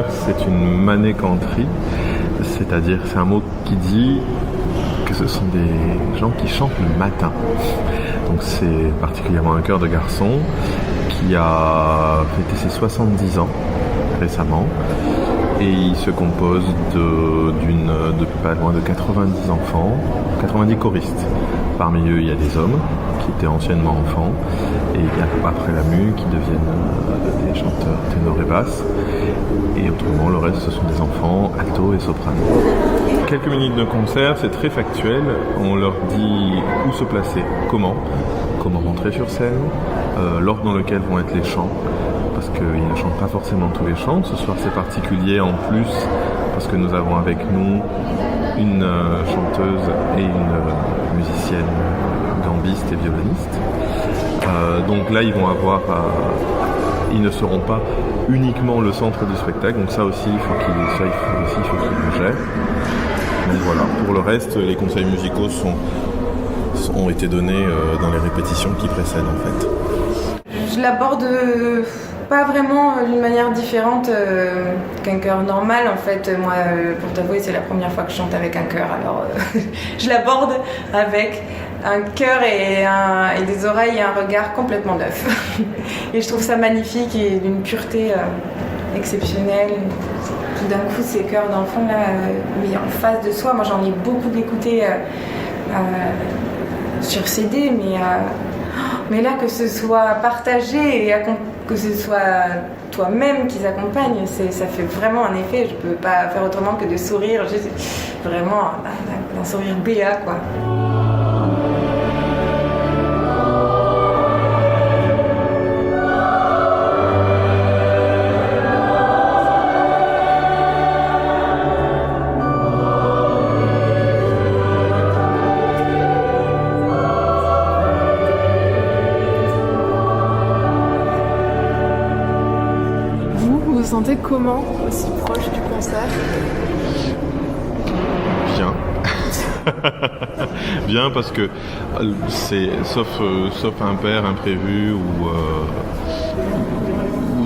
c'est une manécanterie, c'est-à-dire c'est un mot qui dit que ce sont des gens qui chantent le matin. Donc c'est particulièrement un chœur de garçons qui a fêté ses 70 ans récemment et il se compose de pas loin de 90 enfants, 90 choristes. Parmi eux il y a des hommes qui étaient anciennement enfants et il y a après la mue qui deviennent des chanteurs ténors et basses et autrement le reste ce sont des enfants alto et soprano. Quelques minutes de concert, c'est très factuel, on leur dit où se placer, comment rentrer sur scène, l'ordre dans lequel vont être les chants, parce qu'ils ne chantent pas forcément tous les chants. Ce soir c'est particulier en plus, parce que nous avons avec nous une chanteuse et une musicienne gambiste et violoniste. Donc là ils vont avoir, ils ne seront pas uniquement le centre du spectacle, donc ça aussi il faut qu'ils le gèrent. Donc voilà, pour le reste, les conseils musicaux ont été donnés dans les répétitions qui précèdent en fait. Je l'aborde pas vraiment d'une manière différente qu'un chœur normal en fait. Moi, pour t'avouer, c'est la première fois que je chante avec un chœur, alors je l'aborde avec un cœur et des oreilles et un regard complètement neuf. Et je trouve ça magnifique et d'une pureté exceptionnelle. Tout d'un coup, ces chœurs d'enfants là, mis en face de soi, moi j'en ai beaucoup écouté sur CD, mais là que ce soit partagé et que ce soit toi-même qui accompagne, ça fait vraiment un effet. Je peux pas faire autrement que de sourire, vraiment un sourire béat quoi. Vous vous sentez comment, aussi proche du concert ? Bien. Bien parce que c'est sauf un imprévu ou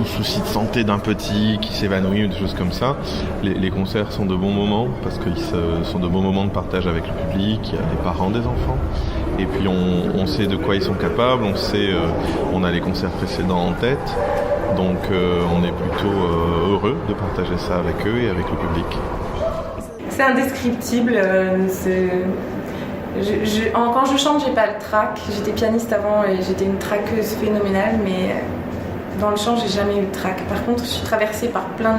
souci de santé d'un petit qui s'évanouit ou des choses comme ça, les concerts sont de bons moments parce qu'ils sont de bons moments de partage avec le public, il y a les parents des enfants et puis on sait de quoi ils sont capables, on a les concerts précédents en tête. Donc on est plutôt heureux de partager ça avec eux et avec le public. C'est indescriptible. Quand je chante, j'ai pas le trac. J'étais pianiste avant et j'étais une traqueuse phénoménale, mais dans le chant, j'ai jamais eu de trac. Par contre, je suis traversée par plein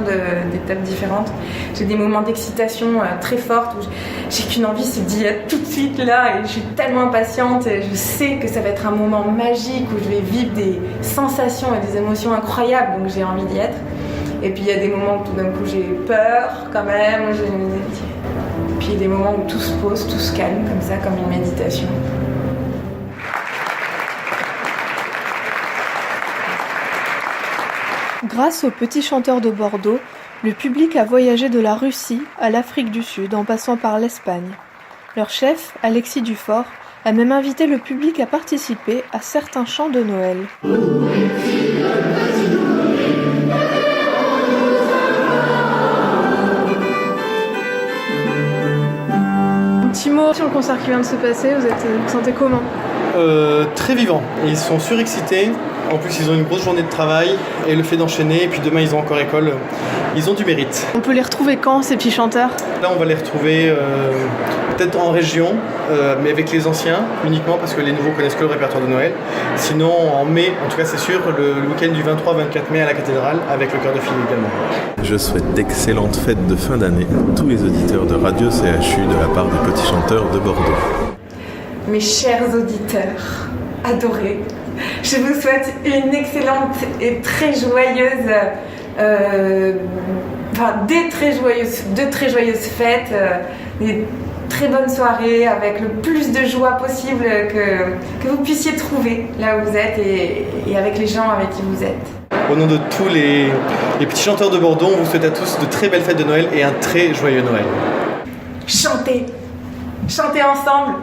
d'étapes différentes. J'ai des moments d'excitation très fortes où j'ai qu'une envie, c'est d'y être tout de suite là et je suis tellement impatiente. Et je sais que ça va être un moment magique où je vais vivre des sensations et des émotions incroyables, donc j'ai envie d'y être. Et puis il y a des moments où tout d'un coup j'ai peur quand même. Puis il y a des moments où tout se pose, tout se calme comme ça, comme une méditation. Grâce aux petits chanteurs de Bordeaux, le public a voyagé de la Russie à l'Afrique du Sud en passant par l'Espagne. Leur chef, Alexis Dufort, a même invité le public à participer à certains chants de Noël. Un petit mot sur le concert qui vient de se passer, vous sentez comment ? Très vivant, ils sont surexcités, en plus ils ont une grosse journée de travail et le fait d'enchaîner et puis demain ils ont encore école, ils ont du mérite. On peut les retrouver quand ces petits chanteurs ? Là on va les retrouver peut-être en région, mais avec les anciens uniquement parce que les nouveaux connaissent que le répertoire de Noël. Sinon en mai, en tout cas c'est sûr, le week-end du 23-24 mai à la cathédrale avec le chœur de filles également. Je souhaite d'excellentes fêtes de fin d'année à tous les auditeurs de Radio CHU de la part des petits chanteurs de Bordeaux. Mes chers auditeurs adorés, je vous souhaite une excellente et très joyeuse, de très joyeuses fêtes, des très bonnes soirées avec le plus de joie possible que vous puissiez trouver là où vous êtes et avec les gens avec qui vous êtes. Au nom de tous les petits chanteurs de Bordeaux, on vous souhaite à tous de très belles fêtes de Noël et un très joyeux Noël. Chantez ensemble.